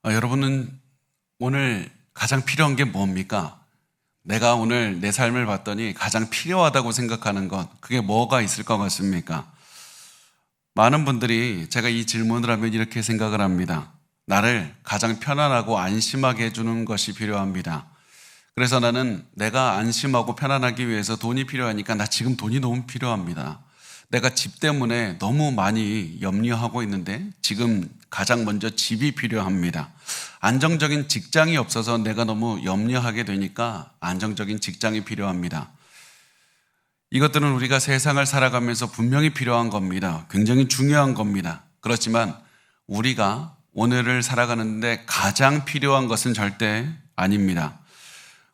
여러분은 오늘 가장 필요한 게 뭡니까? 내가 오늘 내 삶을 봤더니 가장 필요하다고 생각하는 것, 그게 뭐가 있을 것 같습니까? 많은 분들이 제가 이 질문을 하면 이렇게 생각을 합니다. 나를 가장 편안하고 안심하게 해주는 것이 필요합니다. 그래서 나는 내가 안심하고 편안하기 위해서 돈이 필요하니까 나 지금 돈이 너무 필요합니다. 내가 집 때문에 너무 많이 염려하고 있는데 지금 가장 먼저 집이 필요합니다. 안정적인 직장이 없어서 내가 너무 염려하게 되니까 안정적인 직장이 필요합니다. 이것들은 우리가 세상을 살아가면서 분명히 필요한 겁니다. 굉장히 중요한 겁니다. 그렇지만 우리가 오늘을 살아가는데 가장 필요한 것은 절대 아닙니다.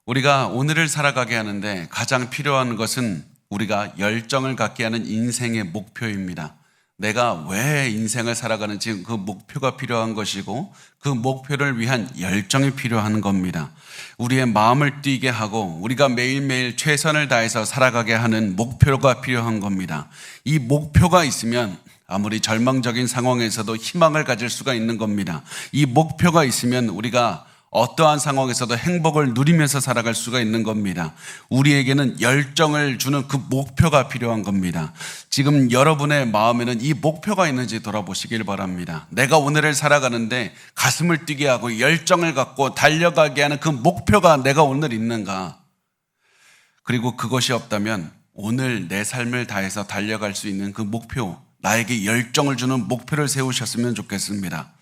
우리가 오늘을 살아가게 하는데 가장 필요한 것은 우리가 열정을 갖게 하는 인생의 목표입니다. 내가 왜 인생을 살아가는지 그 목표가 필요한 것이고 그 목표를 위한 열정이 필요한 겁니다. 우리의 마음을 뛰게 하고 우리가 매일매일 최선을 다해서 살아가게 하는 목표가 필요한 겁니다. 이 목표가 있으면 아무리 절망적인 상황에서도 희망을 가질 수가 있는 겁니다. 이 목표가 있으면 우리가 어떠한 상황에서도 행복을 누리면서 살아갈 수가 있는 겁니다. 우리에게는 열정을 주는 그 목표가 필요한 겁니다. 지금 여러분의 마음에는 이 목표가 있는지 돌아보시길 바랍니다. 내가 오늘을 살아가는데 가슴을 뛰게 하고 열정을 갖고 달려가게 하는 그 목표가 내가 오늘 있는가? 그리고 그것이 없다면 오늘 내 삶을 다해서 달려갈 수 있는 그 목표, 나에게 열정을 주는 목표를 세우셨으면 좋겠습니다.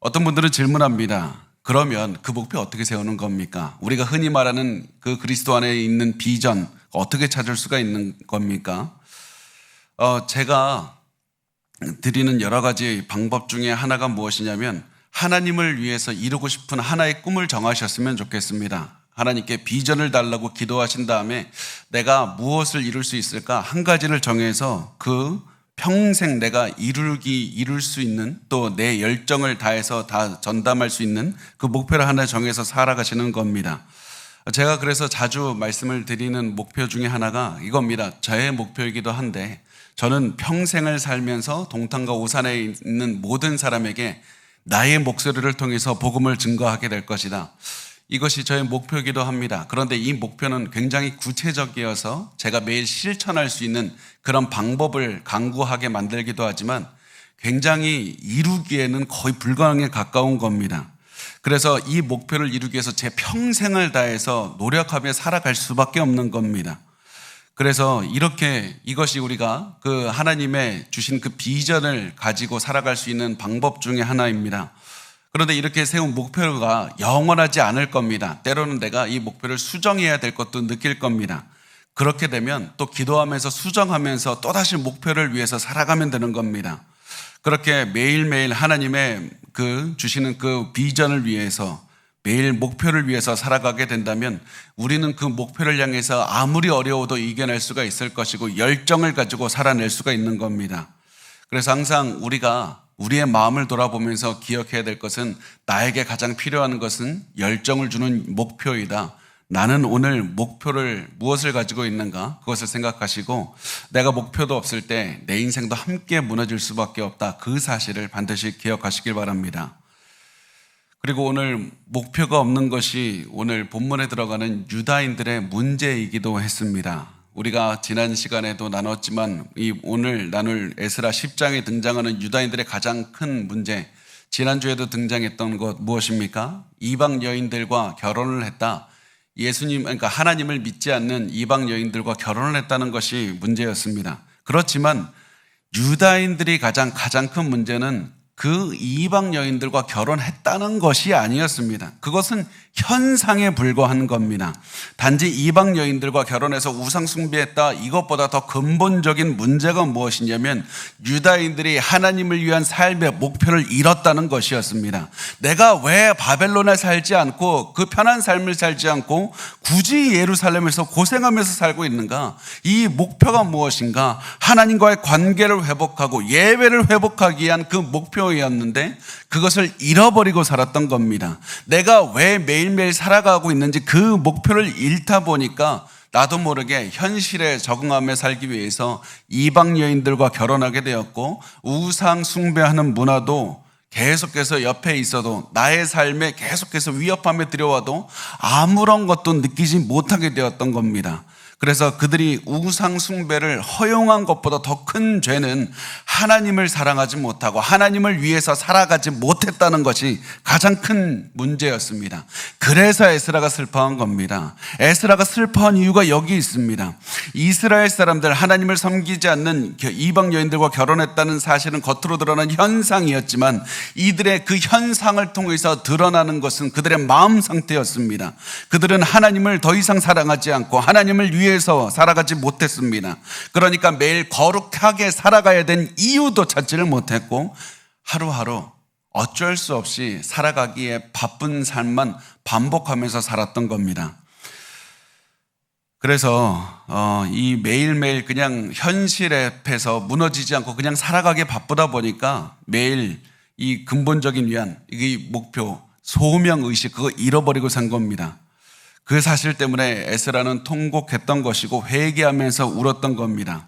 어떤 분들은 질문합니다. 그러면 그 목표 어떻게 세우는 겁니까? 우리가 흔히 말하는 그 그리스도 안에 있는 비전 어떻게 찾을 수가 있는 겁니까? 제가 드리는 여러 가지 방법 중에 하나가 무엇이냐면 하나님을 위해서 이루고 싶은 하나의 꿈을 정하셨으면 좋겠습니다. 하나님께 비전을 달라고 기도하신 다음에 내가 무엇을 이룰 수 있을까? 한 가지를 정해서 그 평생 내가 이룰 수 있는 또 내 열정을 다해서 다 전담할 수 있는 그 목표를 하나 정해서 살아가시는 겁니다. 제가 그래서 자주 말씀을 드리는 목표 중에 하나가 이겁니다. 저의 목표이기도 한데 저는 평생을 살면서 동탄과 오산에 있는 모든 사람에게 나의 목소리를 통해서 복음을 증거하게 될 것이다. 이것이 저의 목표이기도 합니다. 그런데 이 목표는 굉장히 구체적이어서 제가 매일 실천할 수 있는 그런 방법을 강구하게 만들기도 하지만 굉장히 이루기에는 거의 불가능에 가까운 겁니다. 그래서 이 목표를 이루기 위해서 제 평생을 다해서 노력하며 살아갈 수밖에 없는 겁니다. 그래서 이것이 우리가 그 하나님의 주신 그 비전을 가지고 살아갈 수 있는 방법 중에 하나입니다. 그런데 이렇게 세운 목표가 영원하지 않을 겁니다. 때로는 내가 이 목표를 수정해야 될 것도 느낄 겁니다. 그렇게 되면 또 기도하면서 수정하면서 또다시 목표를 위해서 살아가면 되는 겁니다. 그렇게 매일매일 하나님의 주시는 그 비전을 위해서 매일 목표를 위해서 살아가게 된다면 우리는 그 목표를 향해서 아무리 어려워도 이겨낼 수가 있을 것이고 열정을 가지고 살아낼 수가 있는 겁니다. 그래서 항상 우리가 우리의 마음을 돌아보면서 기억해야 될 것은 나에게 가장 필요한 것은 열정을 주는 목표이다. 나는 오늘 목표를 무엇을 가지고 있는가? 그것을 생각하시고 내가 목표도 없을 때 내 인생도 함께 무너질 수밖에 없다. 그 사실을 반드시 기억하시길 바랍니다. 그리고 오늘 목표가 없는 것이 오늘 본문에 들어가는 유다인들의 문제이기도 했습니다. 우리가 지난 시간에도 나눴지만 오늘 나눌 에스라 10장에 등장하는 유다인들의 가장 큰 문제, 지난주에도 등장했던 것 무엇입니까? 이방 여인들과 결혼을 했다. 그러니까 하나님을 믿지 않는 이방 여인들과 결혼을 했다는 것이 문제였습니다. 그렇지만 유다인들이 가장 큰 문제는 그 이방 여인들과 결혼했다는 것이 아니었습니다. 그것은 현상에 불과한 겁니다. 단지 이방 여인들과 결혼해서 우상 숭배했다, 이것보다 더 근본적인 문제가 무엇이냐면 유다인들이 하나님을 위한 삶의 목표를 잃었다는 것이었습니다. 내가 왜 바벨론에 살지 않고 그 편한 삶을 살지 않고 굳이 예루살렘에서 고생하면서 살고 있는가? 이 목표가 무엇인가? 하나님과의 관계를 회복하고 예배를 회복하기 위한 그 목표였는데 그것을 잃어버리고 살았던 겁니다. 내가 왜 매일매일 살아가고 있는지 그 목표를 잃다 보니까 나도 모르게 현실에 적응하며 살기 위해서 이방 여인들과 결혼하게 되었고 우상 숭배하는 문화도 계속해서 옆에 있어도 나의 삶에 계속해서 위협함에 들여와도 아무런 것도 느끼지 못하게 되었던 겁니다. 그래서 그들이 우상 숭배를 허용한 것보다 더 큰 죄는 하나님을 사랑하지 못하고 하나님을 위해서 살아가지 못했다는 것이 가장 큰 문제였습니다. 그래서 에스라가 슬퍼한 겁니다. 에스라가 슬퍼한 이유가 여기 있습니다. 이스라엘 사람들, 하나님을 섬기지 않는 이방 여인들과 결혼했다는 사실은 겉으로 드러난 현상이었지만 이들의 그 현상을 통해서 드러나는 것은 그들의 마음 상태였습니다. 그들은 하나님을 더 이상 사랑하지 않고 하나님을 위해서 살아가지 못했습니다. 그러니까 매일 거룩하게 살아가야 된 이유도 찾지를 못했고 하루하루 어쩔 수 없이 살아가기에 바쁜 삶만 반복하면서 살았던 겁니다. 그래서 이 매일매일 그냥 현실 앞에서 무너지지 않고 그냥 살아가기 바쁘다 보니까 매일 이 근본적인 위안, 이 목표, 소명의식 그거 잃어버리고 산 겁니다. 그 사실 때문에 에스라는 통곡했던 것이고 회개하면서 울었던 겁니다.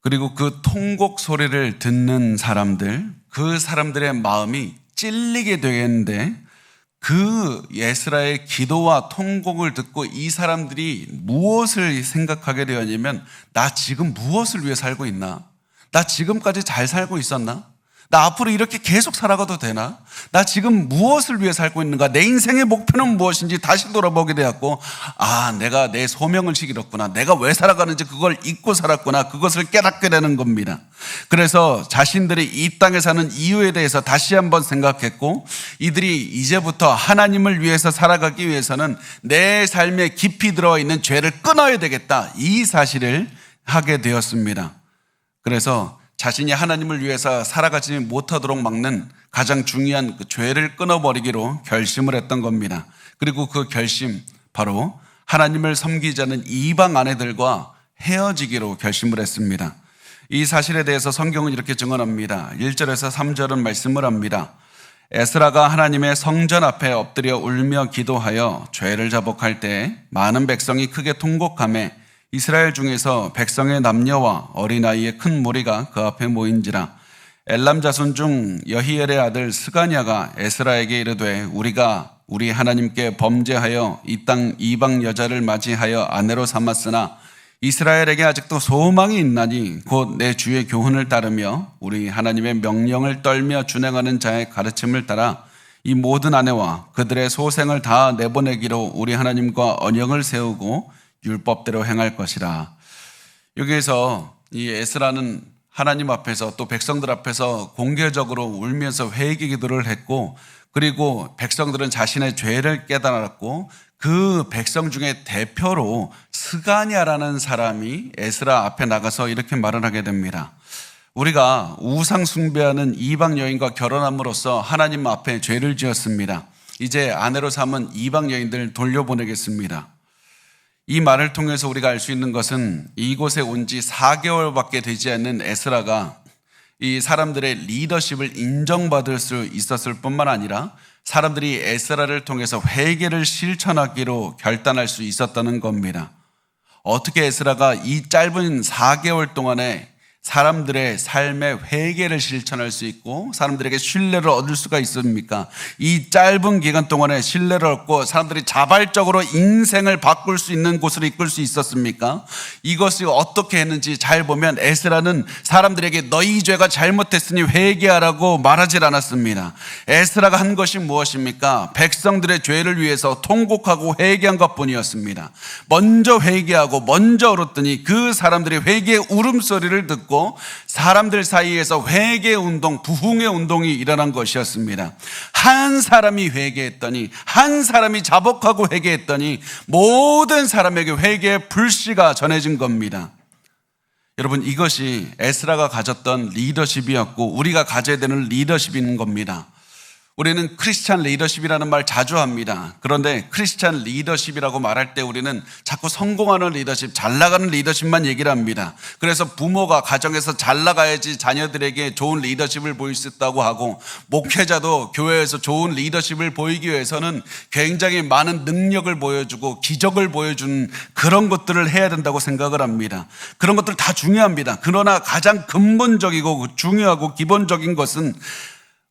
그리고 그 통곡 소리를 듣는 사람들, 그 사람들의 마음이 찔리게 되겠는데 그 에스라의 기도와 통곡을 듣고 이 사람들이 무엇을 생각하게 되었냐면 나 지금 무엇을 위해 살고 있나? 나 지금까지 잘 살고 있었나? 나 앞으로 이렇게 계속 살아가도 되나? 나 지금 무엇을 위해 살고 있는가? 내 인생의 목표는 무엇인지 다시 돌아보게 되었고 내가 내 소명의식이 이렇구나. 내가 왜 살아가는지 그걸 잊고 살았구나. 그것을 깨닫게 되는 겁니다. 그래서 자신들이 이 땅에 사는 이유에 대해서 다시 한번 생각했고 이들이 이제부터 하나님을 위해서 살아가기 위해서는 내 삶에 깊이 들어와 있는 죄를 끊어야 되겠다. 이 사실을 하게 되었습니다. 그래서 자신이 하나님을 위해서 살아가지 못하도록 막는 가장 중요한 그 죄를 끊어버리기로 결심을 했던 겁니다. 그리고 그 결심 바로 하나님을 섬기지 않는 이방 아내들과 헤어지기로 결심을 했습니다. 이 사실에 대해서 성경은 이렇게 증언합니다. 1절에서 3절은 말씀을 합니다. 에스라가 하나님의 성전 앞에 엎드려 울며 기도하여 죄를 자복할 때 많은 백성이 크게 통곡하며 이스라엘 중에서 백성의 남녀와 어린아이의 큰 무리가 그 앞에 모인지라. 엘람 자손 중 여히엘의 아들 스가냐가 에스라에게 이르되 우리가 우리 하나님께 범죄하여 이 땅 이방 여자를 맞이하여 아내로 삼았으나 이스라엘에게 아직도 소망이 있나니 곧 내 주의 교훈을 따르며 우리 하나님의 명령을 떨며 준행하는 자의 가르침을 따라 이 모든 아내와 그들의 소생을 다 내보내기로 우리 하나님과 언약을 세우고 율법대로 행할 것이라. 여기에서 이 에스라는 하나님 앞에서 또 백성들 앞에서 공개적으로 울면서 회개 기도를 했고 그리고 백성들은 자신의 죄를 깨달았고 그 백성 중에 대표로 스가냐라는 사람이 에스라 앞에 나가서 이렇게 말을 하게 됩니다. 우리가 우상 숭배하는 이방 여인과 결혼함으로써 하나님 앞에 죄를 지었습니다. 이제 아내로 삼은 이방 여인들을 돌려보내겠습니다. 이 말을 통해서 우리가 알 수 있는 것은 이곳에 온 지 4개월밖에 되지 않는 에스라가 이 사람들의 리더십을 인정받을 수 있었을 뿐만 아니라 사람들이 에스라를 통해서 회개를 실천하기로 결단할 수 있었다는 겁니다. 어떻게 에스라가 이 짧은 4개월 동안에 사람들의 삶의 회개를 실천할 수 있고 사람들에게 신뢰를 얻을 수가 있습니까? 이 짧은 기간 동안에 신뢰를 얻고 사람들이 자발적으로 인생을 바꿀 수 있는 곳으로 이끌 수 있었습니까? 이것을 어떻게 했는지 잘 보면 에스라는 사람들에게 너희 죄가 잘못했으니 회개하라고 말하지 않았습니다. 에스라가 한 것이 무엇입니까? 백성들의 죄를 위해서 통곡하고 회개한 것뿐이었습니다. 먼저 회개하고 먼저 울었더니 그 사람들이 회개의 울음소리를 듣고 사람들 사이에서 회개 운동, 부흥의 운동이 일어난 것이었습니다. 한 사람이 회개했더니 한 사람이 자복하고 회개했더니 모든 사람에게 회개의 불씨가 전해진 겁니다. 여러분 이것이 에스라가 가졌던 리더십이었고 우리가 가져야 되는 리더십인 겁니다. 우리는 크리스찬 리더십이라는 말 자주 합니다. 그런데 크리스찬 리더십이라고 말할 때 우리는 자꾸 성공하는 리더십, 잘 나가는 리더십만 얘기를 합니다. 그래서 부모가 가정에서 잘 나가야지 자녀들에게 좋은 리더십을 보일 수 있다고 하고 목회자도 교회에서 좋은 리더십을 보이기 위해서는 굉장히 많은 능력을 보여주고 기적을 보여주는 그런 것들을 해야 된다고 생각을 합니다. 그런 것들 다 중요합니다. 그러나 가장 근본적이고 중요하고 기본적인 것은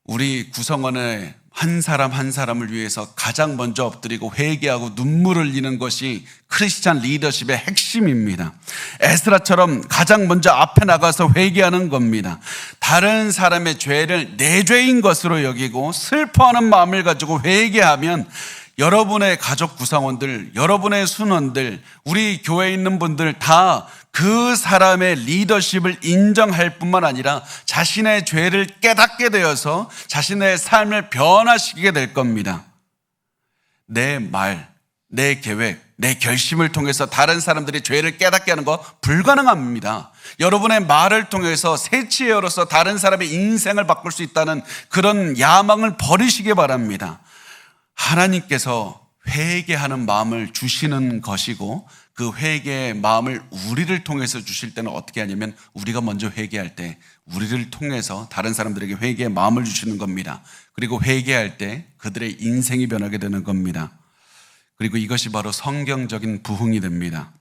우리 구성원의 한 사람 한 사람을 위해서 가장 먼저 엎드리고 회개하고 눈물을 흘리는 것이 크리스찬 리더십의 핵심입니다. 에스라처럼 가장 먼저 앞에 나가서 회개하는 겁니다. 다른 사람의 죄를 내 죄인 것으로 여기고 슬퍼하는 마음을 가지고 회개하면 여러분의 가족 구성원들, 여러분의 순원들, 우리 교회에 있는 분들 다 그 사람의 리더십을 인정할 뿐만 아니라 자신의 죄를 깨닫게 되어서 자신의 삶을 변화시키게 될 겁니다. 내 말, 내 계획, 내 결심을 통해서 다른 사람들이 죄를 깨닫게 하는 거 불가능합니다. 여러분의 말을 통해서 새치에어로서 다른 사람의 인생을 바꿀 수 있다는 그런 야망을 버리시기 바랍니다. 하나님께서 회개하는 마음을 주시는 것이고 그 회개의 마음을 우리를 통해서 주실 때는 어떻게 하냐면 우리가 먼저 회개할 때 우리를 통해서 다른 사람들에게 회개의 마음을 주시는 겁니다. 그리고 회개할 때 그들의 인생이 변하게 되는 겁니다. 그리고 이것이 바로 성경적인 부흥이 됩니다.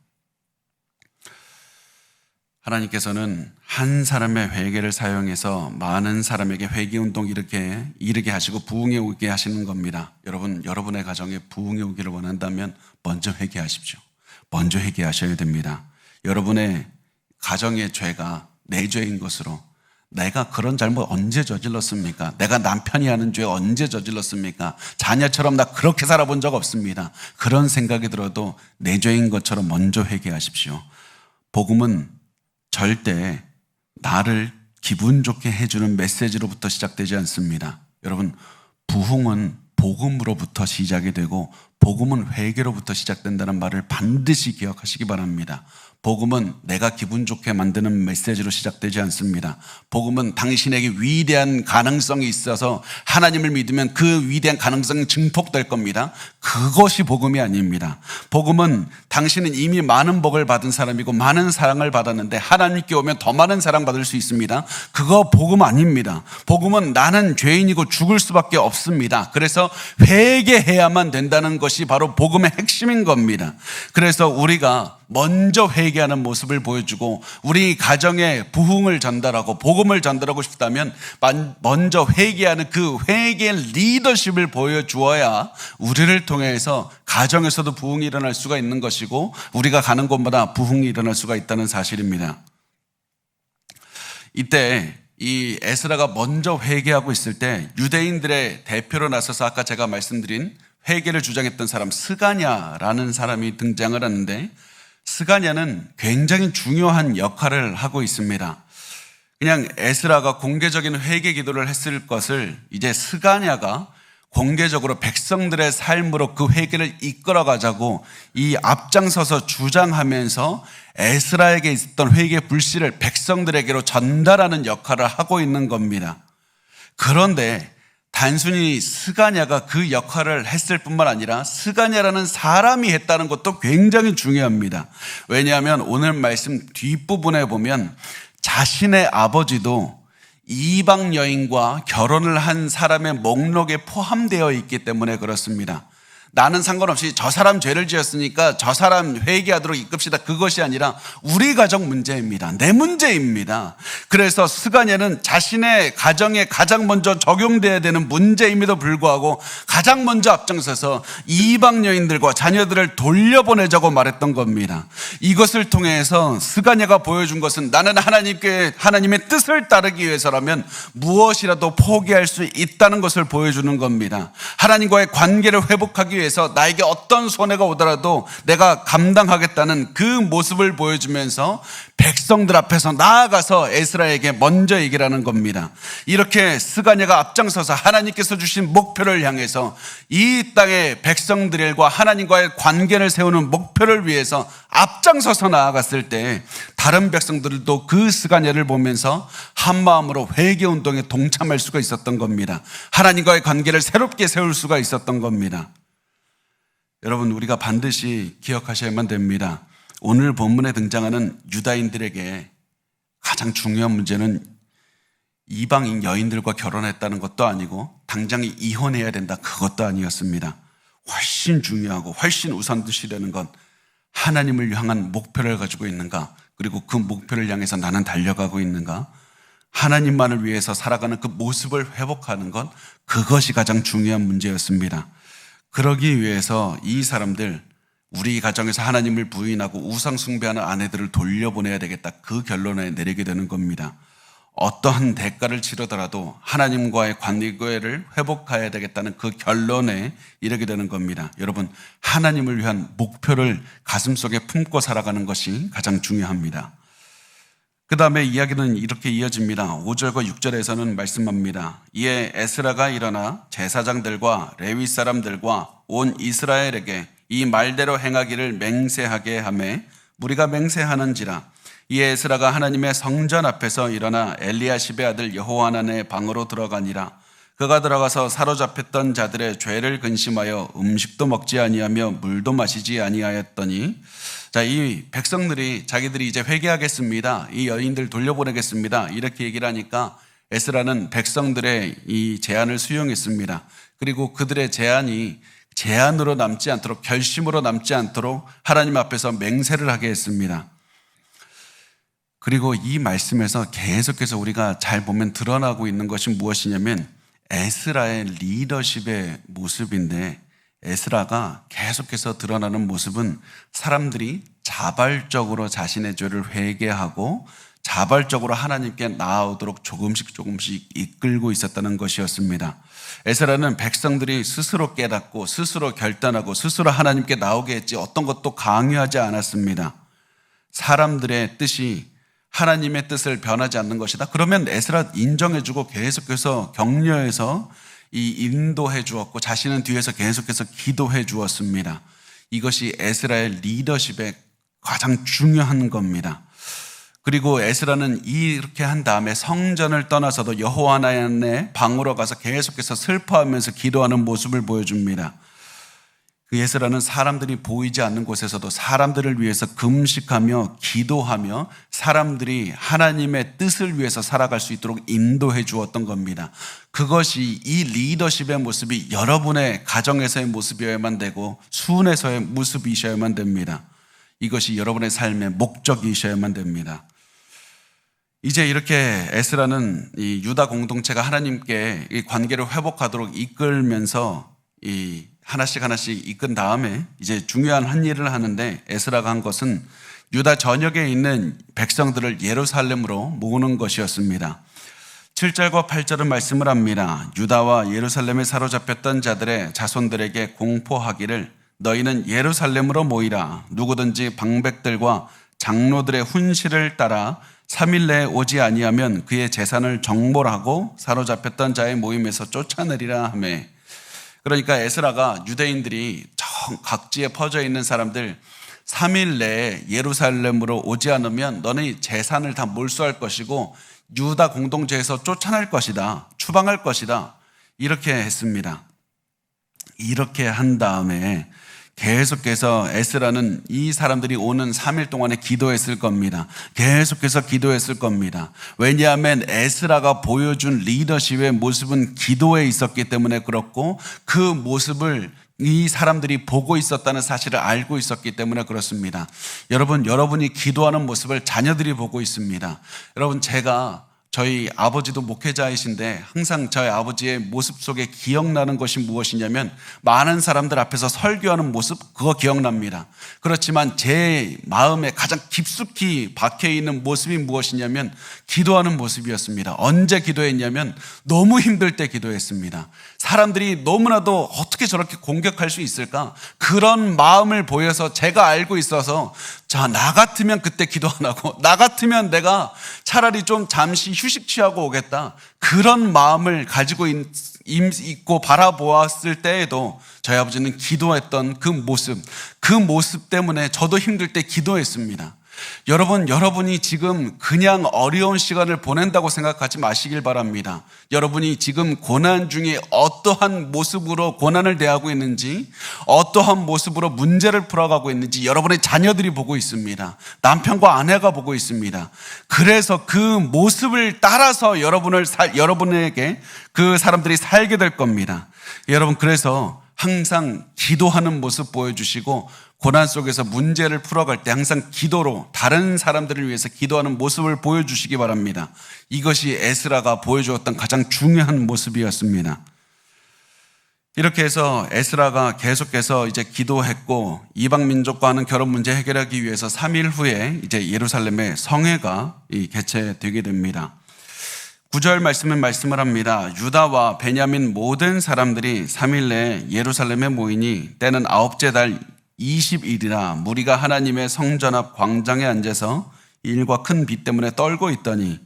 하나님께서는 한 사람의 회개를 사용해서 많은 사람에게 회개운동 이르게 하시고 부흥에 오게 하시는 겁니다. 여러분, 여러분의 가정에 부흥에 오기를 원한다면 먼저 회개하십시오. 먼저 회개하셔야 됩니다. 여러분의 가정의 죄가 내 죄인 것으로, 내가 그런 잘못 언제 저질렀습니까? 내가 남편이 하는 죄 언제 저질렀습니까? 자녀처럼 나 그렇게 살아본 적 없습니다. 그런 생각이 들어도 내 죄인 것처럼 먼저 회개하십시오. 복음은 절대 나를 기분 좋게 해주는 메시지로부터 시작되지 않습니다. 여러분, 부흥은 복음으로부터 시작이 되고 복음은 회개로부터 시작된다는 말을 반드시 기억하시기 바랍니다. 복음은 내가 기분 좋게 만드는 메시지로 시작되지 않습니다. 복음은 당신에게 위대한 가능성이 있어서 하나님을 믿으면 그 위대한 가능성이 증폭될 겁니다. 그것이 복음이 아닙니다. 복음은 당신은 이미 많은 복을 받은 사람이고 많은 사랑을 받았는데 하나님께 오면 더 많은 사랑받을 수 있습니다. 그거 복음 아닙니다. 복음은 나는 죄인이고 죽을 수밖에 없습니다. 그래서 회개해야만 된다는 것이 바로 복음의 핵심인 겁니다. 그래서 우리가 먼저 회개하는 모습을 보여주고 우리 가정에 부흥을 전달하고 복음을 전달하고 싶다면 먼저 회개하는 그 회개의 리더십을 보여주어야 우리를 통해서 가정에서도 부흥이 일어날 수가 있는 것이고 우리가 가는 곳마다 부흥이 일어날 수가 있다는 사실입니다. 이때 이 에스라가 먼저 회개하고 있을 때 유대인들의 대표로 나서서 아까 제가 말씀드린 회개를 주장했던 사람 스가냐라는 사람이 등장을 하는데 스가냐는 굉장히 중요한 역할을 하고 있습니다. 그냥 에스라가 공개적인 회개 기도를 했을 것을 이제 스가냐가 공개적으로 백성들의 삶으로 그 회개를 이끌어 가자고 이 앞장서서 주장하면서 에스라에게 있었던 회개 불씨를 백성들에게로 전달하는 역할을 하고 있는 겁니다. 그런데 단순히 스가냐가 그 역할을 했을 뿐만 아니라 스가냐라는 사람이 했다는 것도 굉장히 중요합니다. 왜냐하면 오늘 말씀 뒷부분에 보면 자신의 아버지도 이방 여인과 결혼을 한 사람의 목록에 포함되어 있기 때문에 그렇습니다. 나는 상관없이 저 사람 죄를 지었으니까 저 사람 회개하도록 이끕시다. 그것이 아니라 우리 가정 문제입니다. 내 문제입니다. 그래서 스가냐는 자신의 가정에 가장 먼저 적용돼야 되는 문제임에도 불구하고 가장 먼저 앞장서서 이방 여인들과 자녀들을 돌려보내자고 말했던 겁니다. 이것을 통해서 스가냐가 보여준 것은 나는 하나님의 뜻을 따르기 위해서라면 무엇이라도 포기할 수 있다는 것을 보여주는 겁니다. 하나님과의 관계를 회복하기 위해서 나에게 어떤 손해가 오더라도 내가 감당하겠다는 그 모습을 보여주면서 백성들 앞에서 나아가서 에스라에게 먼저 얘기를 하는 겁니다. 이렇게 스가냐가 앞장서서 하나님께서 주신 목표를 향해서 이 땅의 백성들과 하나님과의 관계를 세우는 목표를 위해서 앞장서서 나아갔을 때 다른 백성들도 그 스가냐를 보면서 한마음으로 회개운동에 동참할 수가 있었던 겁니다. 하나님과의 관계를 새롭게 세울 수가 있었던 겁니다. 여러분, 우리가 반드시 기억하셔야만 됩니다. 오늘 본문에 등장하는 유다인들에게 가장 중요한 문제는 이방인 여인들과 결혼했다는 것도 아니고 당장 이혼해야 된다, 그것도 아니었습니다. 훨씬 중요하고 훨씬 우선시되는 건 하나님을 향한 목표를 가지고 있는가, 그리고 그 목표를 향해서 나는 달려가고 있는가, 하나님만을 위해서 살아가는 그 모습을 회복하는 것, 그것이 가장 중요한 문제였습니다. 그러기 위해서 이 사람들, 우리 가정에서 하나님을 부인하고 우상 숭배하는 아내들을 돌려보내야 되겠다, 그 결론에 내리게 되는 겁니다. 어떠한 대가를 치르더라도 하나님과의 관계를 회복해야 되겠다는 그 결론에 이르게 되는 겁니다. 여러분, 하나님을 위한 목표를 가슴속에 품고 살아가는 것이 가장 중요합니다. 그 다음에 이야기는 이렇게 이어집니다. 5절과 6절에서는 말씀합니다. 이에 에스라가 일어나 제사장들과 레위 사람들과 온 이스라엘에게 이 말대로 행하기를 맹세하게 하매 무리가 맹세하는지라. 이에 에스라가 하나님의 성전 앞에서 일어나 엘리야십의 아들 여호하난의 방으로 들어가니라. 그가 들어가서 사로잡혔던 자들의 죄를 근심하여 음식도 먹지 아니하며 물도 마시지 아니하였더니, 자, 이 백성들이 자기들이 이제 회개하겠습니다, 이 여인들 돌려보내겠습니다, 이렇게 얘기를 하니까 에스라는 백성들의 이 제안을 수용했습니다. 그리고 그들의 제안이 제안으로 남지 않도록, 결심으로 남지 않도록 하나님 앞에서 맹세를 하게 했습니다. 그리고 이 말씀에서 계속해서 우리가 잘 보면 드러나고 있는 것이 무엇이냐면 에스라의 리더십의 모습인데, 에스라가 계속해서 드러나는 모습은 사람들이 자발적으로 자신의 죄를 회개하고 자발적으로 하나님께 나아오도록 조금씩 이끌고 있었다는 것이었습니다. 에스라는 백성들이 스스로 깨닫고 스스로 결단하고 스스로 하나님께 나오게 했지 어떤 것도 강요하지 않았습니다. 사람들의 뜻이 하나님의 뜻을 변하지 않는 것이다. 그러면 에스라 인정해주고 계속해서 격려해서 인도해 주었고 자신은 뒤에서 계속해서 기도해 주었습니다. 이것이 에스라의 리더십의 가장 중요한 겁니다. 그리고 에스라는 이렇게 한 다음에 성전을 떠나서도 여호와나의 방으로 가서 계속해서 슬퍼하면서 기도하는 모습을 보여줍니다. 그 에스라는 사람들이 보이지 않는 곳에서도 사람들을 위해서 금식하며 기도하며 사람들이 하나님의 뜻을 위해서 살아갈 수 있도록 인도해 주었던 겁니다. 그것이 이 리더십의 모습이 여러분의 가정에서의 모습이어야만 되고 수훈에서의 모습이셔야만 됩니다. 이것이 여러분의 삶의 목적이셔야만 됩니다. 이제 이렇게 에스라는 이 유다 공동체가 하나님께 이 관계를 회복하도록 이끌면서 하나씩 이끈 다음에 이제 중요한 한 일을 하는데, 에스라가 한 것은 유다 전역에 있는 백성들을 예루살렘으로 모으는 것이었습니다. 7절과 8절은 말씀을 합니다. 유다와 예루살렘에 사로잡혔던 자들의 자손들에게 공포하기를 너희는 예루살렘으로 모이라. 누구든지 방백들과 장로들의 훈시를 따라 3일 내에 오지 아니하면 그의 재산을 정벌하고 사로잡혔던 자의 모임에서 쫓아내리라 하매. 그러니까 에스라가 유대인들이 각지에 퍼져 있는 사람들 3일 내에 예루살렘으로 오지 않으면 너네 재산을 다 몰수할 것이고 유다 공동체에서 쫓아낼 것이다, 추방할 것이다, 이렇게 했습니다. 이렇게 한 다음에 계속해서 에스라는 이 사람들이 오는 3일 동안에 기도했을 겁니다. 계속해서 기도했을 겁니다. 왜냐하면 에스라가 보여준 리더십의 모습은 기도에 있었기 때문에 그렇고, 그 모습을 이 사람들이 보고 있었다는 사실을 알고 있었기 때문에 그렇습니다. 여러분이 기도하는 모습을 자녀들이 보고 있습니다. 여러분, 저희 아버지도 목회자이신데 항상 저희 아버지의 모습 속에 기억나는 것이 무엇이냐면 많은 사람들 앞에서 설교하는 모습, 그거 기억납니다. 그렇지만 제 마음에 가장 깊숙이 박혀있는 모습이 무엇이냐면 기도하는 모습이었습니다. 언제 기도했냐면 너무 힘들 때 기도했습니다. 사람들이 너무나도 어떻게 저렇게 공격할 수 있을까? 그런 마음을 보여서 제가 알고 있어서 나 같으면 그때 기도 안 하고, 나 같으면 내가 차라리 좀 잠시 휴식 취하고 오겠다, 그런 마음을 가지고 있고 바라보았을 때에도 저희 아버지는 기도했던 그 모습 때문에 저도 힘들 때 기도했습니다. 여러분이 지금 그냥 어려운 시간을 보낸다고 생각하지 마시길 바랍니다. 여러분이 지금 고난 중에 어떠한 모습으로 고난을 대하고 있는지, 어떠한 모습으로 문제를 풀어가고 있는지 여러분의 자녀들이 보고 있습니다. 남편과 아내가 보고 있습니다. 그래서 그 모습을 따라서 여러분에게 그 사람들이 살게 될 겁니다. 여러분, 그래서 항상 기도하는 모습 보여주시고 고난 속에서 문제를 풀어갈 때 항상 기도로 다른 사람들을 위해서 기도하는 모습을 보여주시기 바랍니다. 이것이 에스라가 보여주었던 가장 중요한 모습이었습니다. 이렇게 해서 에스라가 계속해서 이제 기도했고 이방 민족과 하는 결혼 문제 해결하기 위해서 3일 후에 이제 예루살렘의 성회가 개최되게 됩니다. 9절 말씀은 말씀을 합니다. 유다와 베냐민 모든 사람들이 3일 내에 예루살렘에 모이니 때는 9째 달 20일이라 무리가 하나님의 성전 앞 광장에 앉아서 일과 큰 비 때문에 떨고 있더니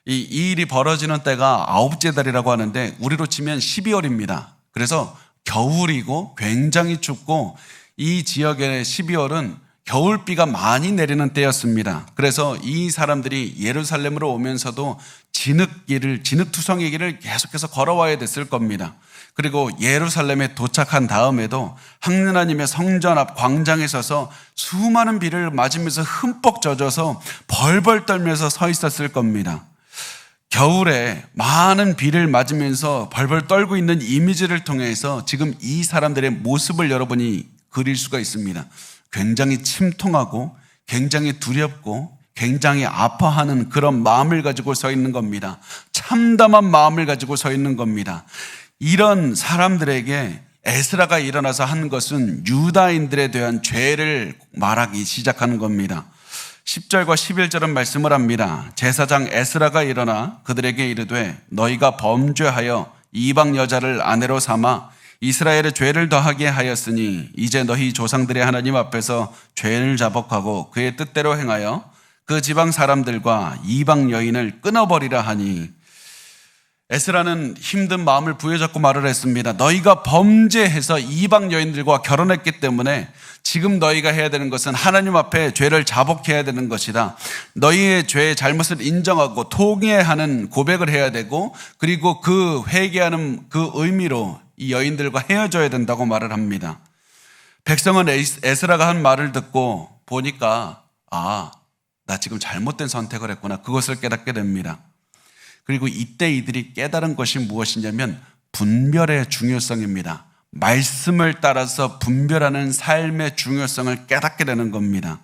이 일이 벌어지는 때가 9째 달이라고 하는데 우리로 치면 12월입니다. 그래서 겨울이고 굉장히 춥고 이 지역의 12월은 겨울비가 많이 내리는 때였습니다. 그래서 이 사람들이 예루살렘으로 오면서도 진흙투성이 길을 계속해서 걸어와야 됐을 겁니다. 그리고 예루살렘에 도착한 다음에도 하나님의 성전 앞 광장에 서서 수많은 비를 맞으면서 흠뻑 젖어서 벌벌 떨면서 서 있었을 겁니다. 겨울에 많은 비를 맞으면서 벌벌 떨고 있는 이미지를 통해서 지금 이 사람들의 모습을 여러분이 그릴 수가 있습니다. 굉장히 침통하고 굉장히 두렵고 굉장히 아파하는 그런 마음을 가지고 서 있는 겁니다. 참담한 마음을 가지고 서 있는 겁니다. 이런 사람들에게 에스라가 일어나서 한 것은 유다인들에 대한 죄를 말하기 시작하는 겁니다. 10절과 11절은 말씀을 합니다. 제사장 에스라가 일어나 그들에게 이르되 너희가 범죄하여 이방 여자를 아내로 삼아 이스라엘의 죄를 더하게 하였으니 이제 너희 조상들의 하나님 앞에서 죄를 자복하고 그의 뜻대로 행하여 그 지방 사람들과 이방 여인을 끊어버리라 하니 에스라는 힘든 마음을 부여잡고 말을 했습니다. 너희가 범죄해서 이방 여인들과 결혼했기 때문에 지금 너희가 해야 되는 것은 하나님 앞에 죄를 자복해야 되는 것이다. 너희의 죄의 잘못을 인정하고 통회하는 고백을 해야 되고 그리고 그 회개하는 그 의미로 이 여인들과 헤어져야 된다고 말을 합니다. 백성은 에스라가 한 말을 듣고 보니까 나 지금 잘못된 선택을 했구나. 그것을 깨닫게 됩니다. 그리고 이때 이들이 깨달은 것이 무엇이냐면 분별의 중요성입니다. 말씀을 따라서 분별하는 삶의 중요성을 깨닫게 되는 겁니다.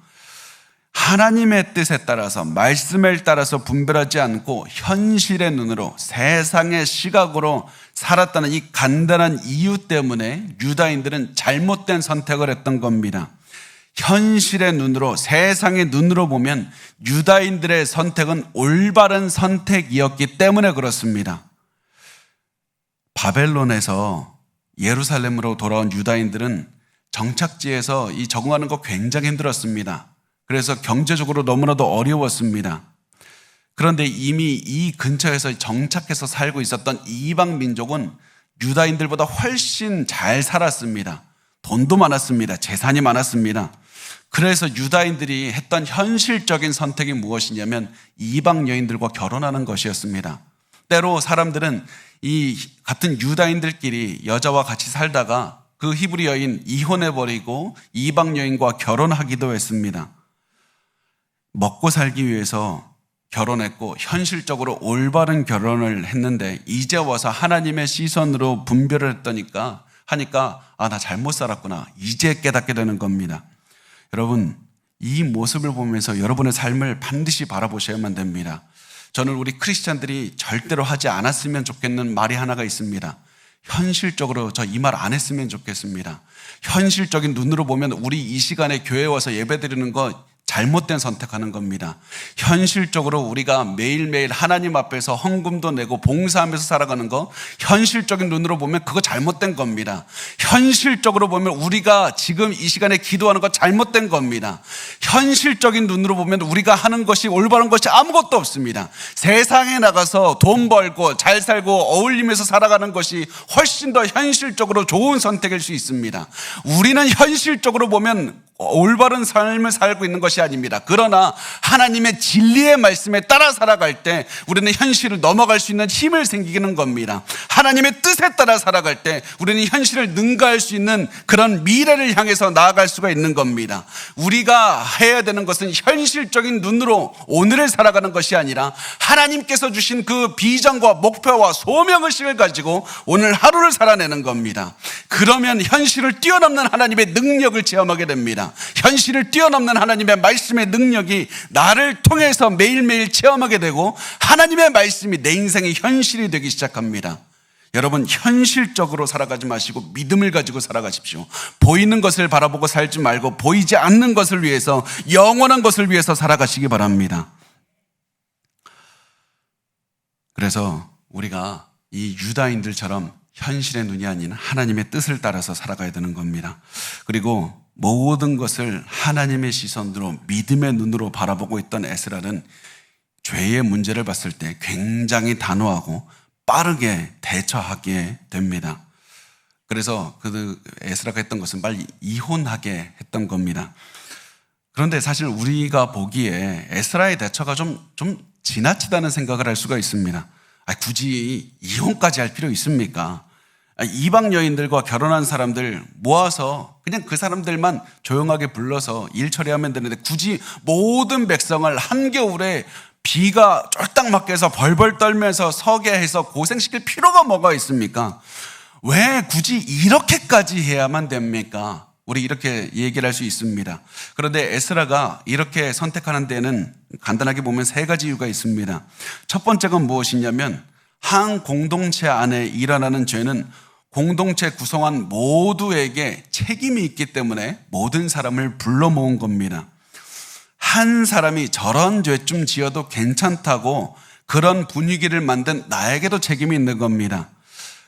하나님의 뜻에 따라서 말씀을 따라서 분별하지 않고 현실의 눈으로 세상의 시각으로 살았다는 이 간단한 이유 때문에 유다인들은 잘못된 선택을 했던 겁니다. 현실의 눈으로 세상의 눈으로 보면 유다인들의 선택은 올바른 선택이었기 때문에 그렇습니다. 바벨론에서 예루살렘으로 돌아온 유다인들은 정착지에서 이 적응하는 거 굉장히 힘들었습니다. 그래서 경제적으로 너무나도 어려웠습니다. 그런데 이미 이 근처에서 정착해서 살고 있었던 이방 민족은 유다인들보다 훨씬 잘 살았습니다. 돈도 많았습니다. 재산이 많았습니다. 그래서 유다인들이 했던 현실적인 선택이 무엇이냐면 이방 여인들과 결혼하는 것이었습니다. 때로 사람들은 이 같은 유다인들끼리 여자와 같이 살다가 그 히브리 여인 이혼해버리고 이방 여인과 결혼하기도 했습니다. 먹고 살기 위해서 결혼했고 현실적으로 올바른 결혼을 했는데 이제 와서 하나님의 시선으로 분별을 하니까 나 잘못 살았구나. 이제 깨닫게 되는 겁니다. 여러분, 이 모습을 보면서 여러분의 삶을 반드시 바라보셔야만 됩니다. 저는 우리 크리스찬들이 절대로 하지 않았으면 좋겠는 말이 하나가 있습니다. 현실적으로 저 이 말 안 했으면 좋겠습니다. 현실적인 눈으로 보면 우리 이 시간에 교회에 와서 예배드리는 거 잘못된 선택하는 겁니다. 현실적으로 우리가 매일매일 하나님 앞에서 헌금도 내고 봉사하면서 살아가는 거 현실적인 눈으로 보면 그거 잘못된 겁니다. 현실적으로 보면 우리가 지금 이 시간에 기도하는 거 잘못된 겁니다. 현실적인 눈으로 보면 우리가 하는 것이 올바른 것이 아무것도 없습니다. 세상에 나가서 돈 벌고 잘 살고 어울리면서 살아가는 것이 훨씬 더 현실적으로 좋은 선택일 수 있습니다. 우리는 현실적으로 보면 올바른 삶을 살고 있는 것이 아닙니다. 그러나 하나님의 진리의 말씀에 따라 살아갈 때 우리는 현실을 넘어갈 수 있는 힘을 생기는 겁니다. 하나님의 뜻에 따라 살아갈 때 우리는 현실을 능가할 수 있는 그런 미래를 향해서 나아갈 수가 있는 겁니다. 우리가 해야 되는 것은 현실적인 눈으로 오늘을 살아가는 것이 아니라 하나님께서 주신 그 비전과 목표와 소명의식을 가지고 오늘 하루를 살아내는 겁니다. 그러면 현실을 뛰어넘는 하나님의 능력을 체험하게 됩니다. 현실을 뛰어넘는 하나님의 말씀의 능력이 나를 통해서 매일매일 체험하게 되고 하나님의 말씀이 내 인생의 현실이 되기 시작합니다. 여러분, 현실적으로 살아가지 마시고 믿음을 가지고 살아가십시오. 보이는 것을 바라보고 살지 말고 보이지 않는 것을 위해서, 영원한 것을 위해서 살아가시기 바랍니다. 그래서 우리가 이 유다인들처럼 현실의 눈이 아닌 하나님의 뜻을 따라서 살아가야 되는 겁니다. 그리고 모든 것을 하나님의 시선으로, 믿음의 눈으로 바라보고 있던 에스라는 죄의 문제를 봤을 때 굉장히 단호하고 빠르게 대처하게 됩니다. 그래서 그 에스라가 했던 것은 빨리 이혼하게 했던 겁니다. 그런데 사실 우리가 보기에 에스라의 대처가 좀 지나치다는 생각을 할 수가 있습니다. 굳이 이혼까지 할 필요 있습니까? 이방 여인들과 결혼한 사람들 모아서 그냥 그 사람들만 조용하게 불러서 일 처리하면 되는데 굳이 모든 백성을 한겨울에 비가 쫄딱 맞게 해서 벌벌 떨면서 서게 해서 고생시킬 필요가 뭐가 있습니까? 왜 굳이 이렇게까지 해야만 됩니까? 우리 이렇게 얘기를 할 수 있습니다. 그런데 에스라가 이렇게 선택하는 데는 간단하게 보면 세 가지 이유가 있습니다. 첫 번째가 무엇이냐면 한 공동체 안에 일어나는 죄는 공동체 구성원 모두에게 책임이 있기 때문에 모든 사람을 불러 모은 겁니다. 한 사람이 저런 죄좀 지어도 괜찮다고 그런 분위기를 만든 나에게도 책임이 있는 겁니다.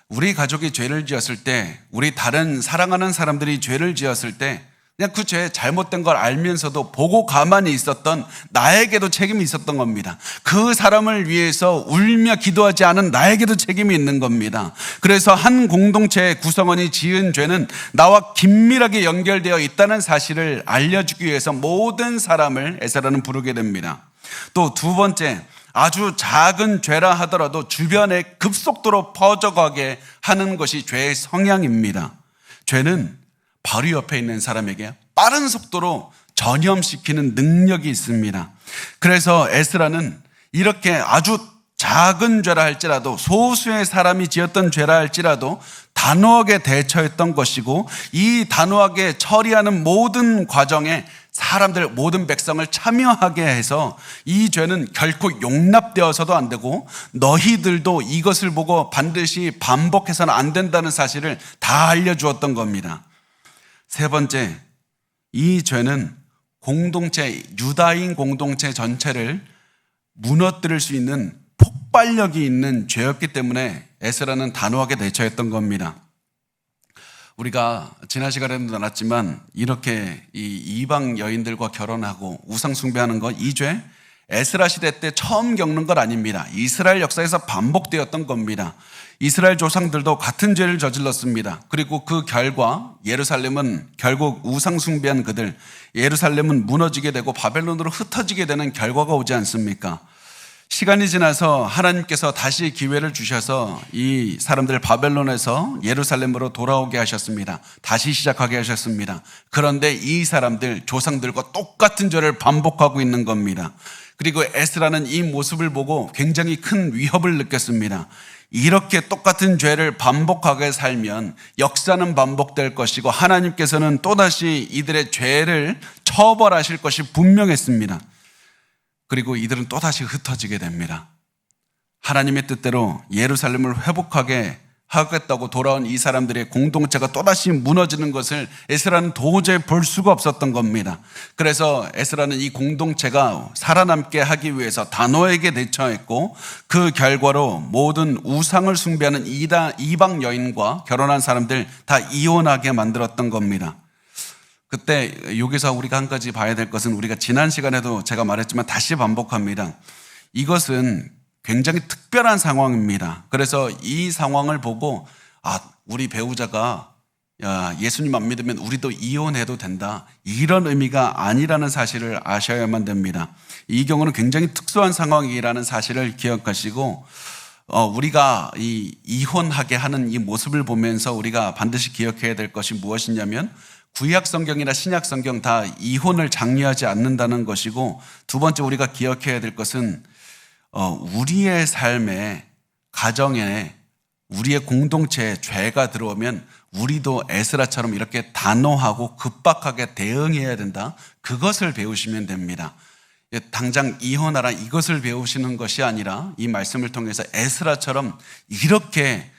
우리 가족이 죄를 지었을 때, 우리 다른 사랑하는 사람들이 죄를 지었을 때 그냥 그 죄 잘못된 걸 알면서도 보고 가만히 있었던 나에게도 책임이 있었던 겁니다. 그 사람을 위해서 울며 기도하지 않은 나에게도 책임이 있는 겁니다. 그래서 한 공동체의 구성원이 지은 죄는 나와 긴밀하게 연결되어 있다는 사실을 알려주기 위해서 모든 사람을 에스라는 부르게 됩니다. 또 두 번째, 아주 작은 죄라 하더라도 주변에 급속도로 퍼져가게 하는 것이 죄의 성향입니다. 죄는 바로 옆에 있는 사람에게 빠른 속도로 전염시키는 능력이 있습니다. 그래서 에스라는 이렇게 아주 작은 죄라 할지라도, 소수의 사람이 지었던 죄라 할지라도 단호하게 대처했던 것이고, 이 단호하게 처리하는 모든 과정에 사람들, 모든 백성을 참여하게 해서 이 죄는 결코 용납되어서도 안 되고 너희들도 이것을 보고 반드시 반복해서는 안 된다는 사실을 다 알려주었던 겁니다. 세 번째, 이 죄는 유다인 공동체 전체를 무너뜨릴 수 있는 폭발력이 있는 죄였기 때문에 에스라는 단호하게 대처했던 겁니다. 우리가 지난 시간에도 나눴지만 이렇게 이 이방 여인들과 결혼하고 우상 숭배하는 것, 이 죄 에스라 시대 때 처음 겪는 것 아닙니다. 이스라엘 역사에서 반복되었던 겁니다. 이스라엘 조상들도 같은 죄를 저질렀습니다. 그리고 그 결과 예루살렘은 결국 우상 숭배한 그들, 예루살렘은 무너지게 되고 바벨론으로 흩어지게 되는 결과가 오지 않습니까? 시간이 지나서 하나님께서 다시 기회를 주셔서 이 사람들 바벨론에서 예루살렘으로 돌아오게 하셨습니다. 다시 시작하게 하셨습니다. 그런데 이 사람들, 조상들과 똑같은 죄를 반복하고 있는 겁니다. 그리고 에스라는 이 모습을 보고 굉장히 큰 위협을 느꼈습니다. 이렇게 똑같은 죄를 반복하게 살면 역사는 반복될 것이고 하나님께서는 또다시 이들의 죄를 처벌하실 것이 분명했습니다. 그리고 이들은 또다시 흩어지게 됩니다. 하나님의 뜻대로 예루살렘을 회복하게 하겠다고 돌아온 이 사람들의 공동체가 또다시 무너지는 것을 에스라는 도저히 볼 수가 없었던 겁니다. 그래서 에스라는 이 공동체가 살아남게 하기 위해서 단호하게 대처했고, 그 결과로 모든 우상을 숭배하는 이방 여인과 결혼한 사람들 다 이혼하게 만들었던 겁니다. 그때 여기서 우리가 한 가지 봐야 될 것은, 우리가 지난 시간에도 제가 말했지만 다시 반복합니다. 이것은 굉장히 특별한 상황입니다. 그래서 이 상황을 보고 우리 배우자가 예수님 안 믿으면 우리도 이혼해도 된다, 이런 의미가 아니라는 사실을 아셔야만 됩니다. 이 경우는 굉장히 특수한 상황이라는 사실을 기억하시고 우리가 이혼하게 하는 이 모습을 보면서 우리가 반드시 기억해야 될 것이 무엇이냐면 구약 성경이나 신약 성경 다 이혼을 장려하지 않는다는 것이고, 두 번째 우리가 기억해야 될 것은 우리의 삶에, 가정에, 우리의 공동체에 죄가 들어오면 우리도 에스라처럼 이렇게 단호하고 급박하게 대응해야 된다, 그것을 배우시면 됩니다. 당장 이혼하라 이것을 배우시는 것이 아니라 이 말씀을 통해서 에스라처럼 이렇게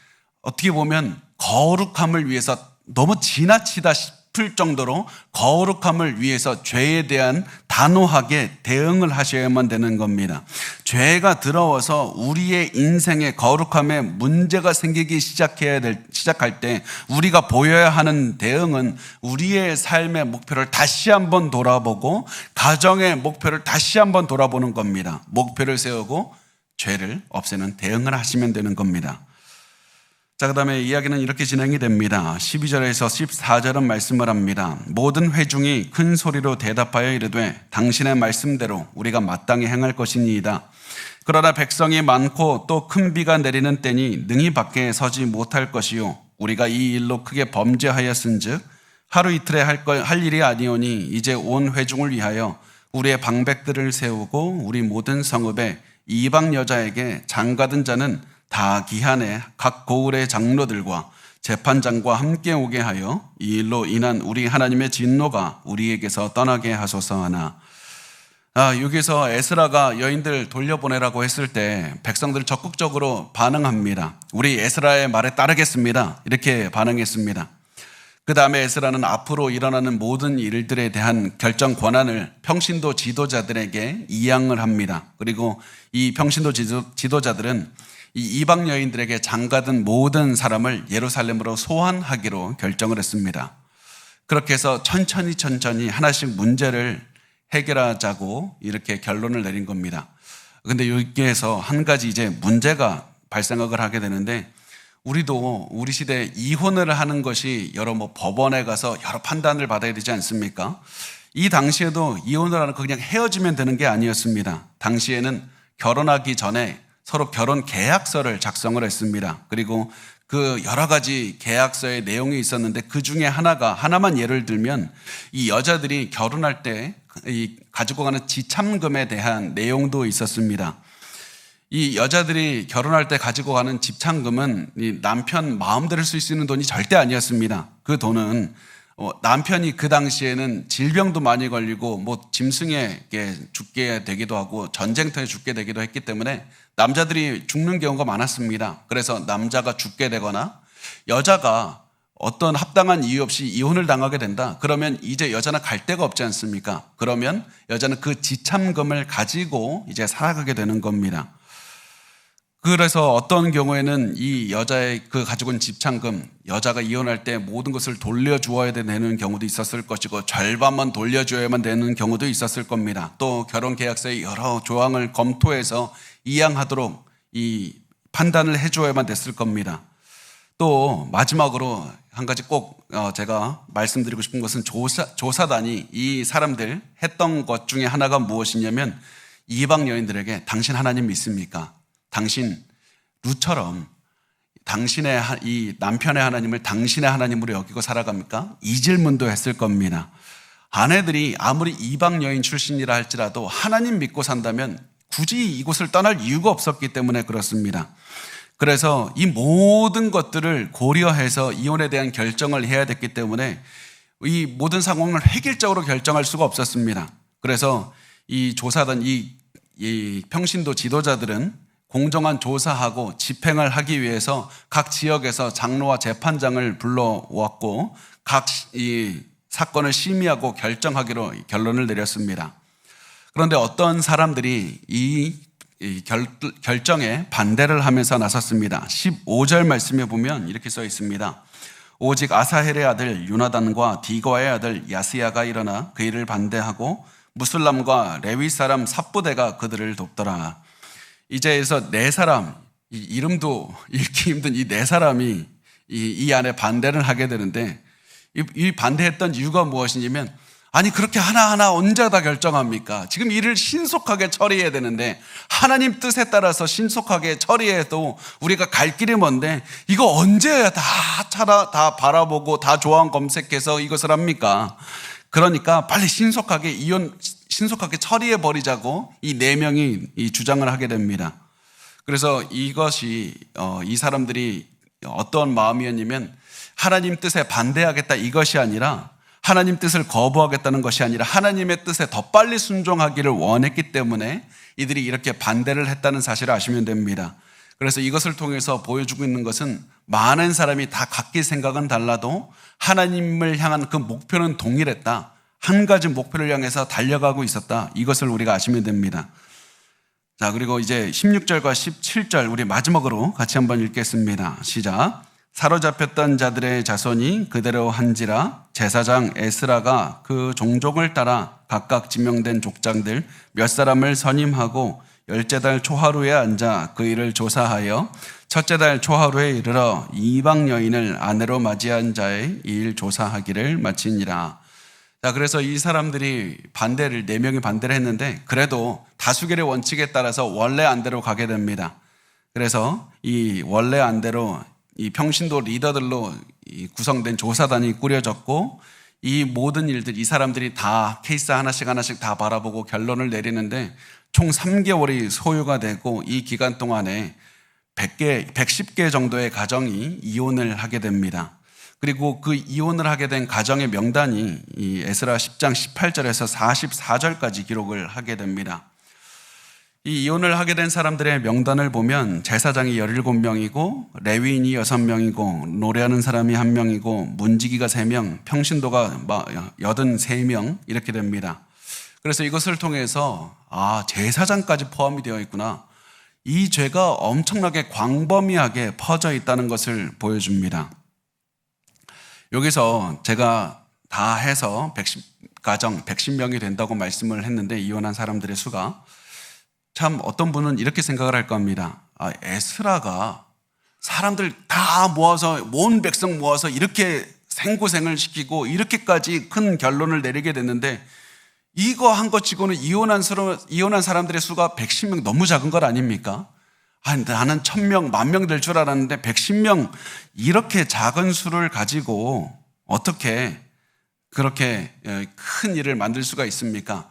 어떻게 보면 거룩함을 위해서 너무 지나치다 싶을 정도로 거룩함을 위해서 죄에 대한 단호하게 대응을 하셔야만 되는 겁니다. 죄가 들어와서 우리의 인생에 거룩함에 문제가 생기기 시작할 때 우리가 보여야 하는 대응은 우리의 삶의 목표를 다시 한번 돌아보고 가정의 목표를 다시 한번 돌아보는 겁니다. 목표를 세우고 죄를 없애는 대응을 하시면 되는 겁니다. 자, 그 다음에 이야기는 이렇게 진행이 됩니다. 12절에서 14절은 말씀을 합니다. 모든 회중이 큰 소리로 대답하여 이르되 당신의 말씀대로 우리가 마땅히 행할 것이니이다. 그러나 백성이 많고 또 큰 비가 내리는 때니 능히 밖에 서지 못할 것이요 우리가 이 일로 크게 범죄하였은즉 하루 이틀에 할 일이 아니오니 이제 온 회중을 위하여 우리의 방백들을 세우고 우리 모든 성읍에 이방 여자에게 장가든 자는 다 기한에 각 고을의 장로들과 재판장과 함께 오게 하여 이 일로 인한 우리 하나님의 진노가 우리에게서 떠나게 하소서 하나. 여기서 에스라가 여인들 돌려보내라고 했을 때 백성들 적극적으로 반응합니다. 우리 에스라의 말에 따르겠습니다, 이렇게 반응했습니다. 그 다음에 에스라는 앞으로 일어나는 모든 일들에 대한 결정 권한을 평신도 지도자들에게 이양을 합니다. 그리고 이 평신도 지도자들은 이 이방 여인들에게 장가든 모든 사람을 예루살렘으로 소환하기로 결정을 했습니다. 그렇게 해서 천천히 하나씩 문제를 해결하자고 이렇게 결론을 내린 겁니다. 그런데 여기에서 한 가지 이제 문제가 발생을 하게 되는데, 우리도 우리 시대에 이혼을 하는 것이 여러 법원에 가서 여러 판단을 받아야 되지 않습니까? 이 당시에도 이혼을 하는 거 그냥 헤어지면 되는 게 아니었습니다. 당시에는 결혼하기 전에 서로 결혼 계약서를 작성을 했습니다. 그리고 그 여러 가지 계약서의 내용이 있었는데 그 중에 하나만 예를 들면 이 여자들이 결혼할 때 가지고 가는 지참금에 대한 내용도 있었습니다. 이 여자들이 결혼할 때 가지고 가는 지참금은 이 남편 마음대로 쓸 수 있는 돈이 절대 아니었습니다. 그 돈은 남편이 그 당시에는 질병도 많이 걸리고 짐승에 죽게 되기도 하고 전쟁터에 죽게 되기도 했기 때문에 남자들이 죽는 경우가 많았습니다. 그래서 남자가 죽게 되거나 여자가 어떤 합당한 이유 없이 이혼을 당하게 된다, 그러면 이제 여자는 갈 데가 없지 않습니까? 그러면 여자는 그 지참금을 가지고 이제 살아가게 되는 겁니다. 그래서 어떤 경우에는 이 여자의 그 가지고 있는 지참금, 여자가 이혼할 때 모든 것을 돌려주어야 되는 경우도 있었을 것이고 절반만 돌려줘야만 되는 경우도 있었을 겁니다. 또 결혼계약서의 여러 조항을 검토해서 이양하도록 이 판단을 해줘야만 됐을 겁니다. 또 마지막으로 한 가지 꼭 제가 말씀드리고 싶은 것은 조사단이 이 사람들 했던 것 중에 하나가 무엇이냐면 이방 여인들에게 당신 하나님 믿습니까? 당신 룻처럼 당신의 이 남편의 하나님을 당신의 하나님으로 여기고 살아갑니까? 이 질문도 했을 겁니다. 아내들이 아무리 이방 여인 출신이라 할지라도 하나님 믿고 산다면 굳이 이곳을 떠날 이유가 없었기 때문에 그렇습니다. 그래서 이 모든 것들을 고려해서 이혼에 대한 결정을 해야 됐기 때문에 이 모든 상황을 획일적으로 결정할 수가 없었습니다. 그래서 이 조사단, 이 평신도 지도자들은 공정한 조사하고 집행을 하기 위해서 각 지역에서 장로와 재판장을 불러왔고 각 이 사건을 심의하고 결정하기로 결론을 내렸습니다. 그런데 어떤 사람들이 이 결정에 반대를 하면서 나섰습니다. 15절 말씀에 보면 이렇게 써 있습니다. 오직 아사헬의 아들 요나단과 디거의 아들 야스야가 일어나 그 일을 반대하고 무슬람과 레위 사람 삽부대가 그들을 돕더라. 이제에서 네 사람, 이름도 읽기 힘든 이 네 사람이 이 안에 반대를 하게 되는데, 이 반대했던 이유가 무엇이냐면, 아니 그렇게 하나하나 언제 다 결정합니까? 지금 일을 신속하게 처리해야 되는데 하나님 뜻에 따라서 신속하게 처리해도 우리가 갈 길이 먼데 이거 언제 다 바라보고 다 조항 검색해서 이것을 합니까? 그러니까 빨리 신속하게 신속하게 처리해 버리자고 이 네 명이 이 주장을 하게 됩니다. 그래서 이것이 이 사람들이 어떤 마음이었냐면, 하나님 뜻에 반대하겠다 이것이 아니라, 하나님 뜻을 거부하겠다는 것이 아니라 하나님의 뜻에 더 빨리 순종하기를 원했기 때문에 이들이 이렇게 반대를 했다는 사실을 아시면 됩니다. 그래서 이것을 통해서 보여주고 있는 것은, 많은 사람이 다 각기 생각은 달라도 하나님을 향한 그 목표는 동일했다. 한 가지 목표를 향해서 달려가고 있었다. 이것을 우리가 아시면 됩니다. 자, 그리고 이제 16절과 17절 우리 마지막으로 같이 한번 읽겠습니다. 시작. 사로잡혔던 자들의 자손이 그대로 한지라 제사장 에스라가 그 종족을 따라 각각 지명된 족장들 몇 사람을 선임하고 10달 초하루에 앉아 그 일을 조사하여 첫째 달 초하루에 이르러 이방 여인을 아내로 맞이한 자의 이 일 조사하기를 마치니라. 자, 그래서 이 사람들이 네 명이 반대를 했는데 그래도 다수결의 원칙에 따라서 원래 안대로 가게 됩니다. 그래서 이 원래 안대로 이 평신도 리더들로 구성된 조사단이 꾸려졌고, 이 모든 일들, 이 사람들이 다 케이스 하나씩 다 바라보고 결론을 내리는데 총 3개월이 소요가 되고, 이 기간 동안에 110개 정도의 가정이 이혼을 하게 됩니다. 그리고 그 이혼을 하게 된 가정의 명단이 이 에스라 10장 18절에서 44절까지 기록을 하게 됩니다. 이 이혼을 하게 된 사람들의 명단을 보면 제사장이 17명이고 레위인이 6명이고 노래하는 사람이 1명이고 문지기가 3명, 평신도가 83명 이렇게 됩니다. 그래서 이것을 통해서 제사장까지 포함이 되어 있구나. 이 죄가 엄청나게 광범위하게 퍼져 있다는 것을 보여줍니다. 여기서 제가 다 해서 110가정, 110명이 된다고 말씀을 했는데, 이혼한 사람들의 수가, 참 어떤 분은 이렇게 생각을 할 겁니다. 에스라가 사람들 다 모아서, 온 백성 모아서 이렇게 생고생을 시키고 이렇게까지 큰 결론을 내리게 됐는데, 이거 한 것 치고는 이혼한 사람들의 수가 110명 너무 작은 것 아닙니까? 나는 1000명, 10,000명 될 줄 알았는데 110명, 이렇게 작은 수를 가지고 어떻게 그렇게 큰 일을 만들 수가 있습니까?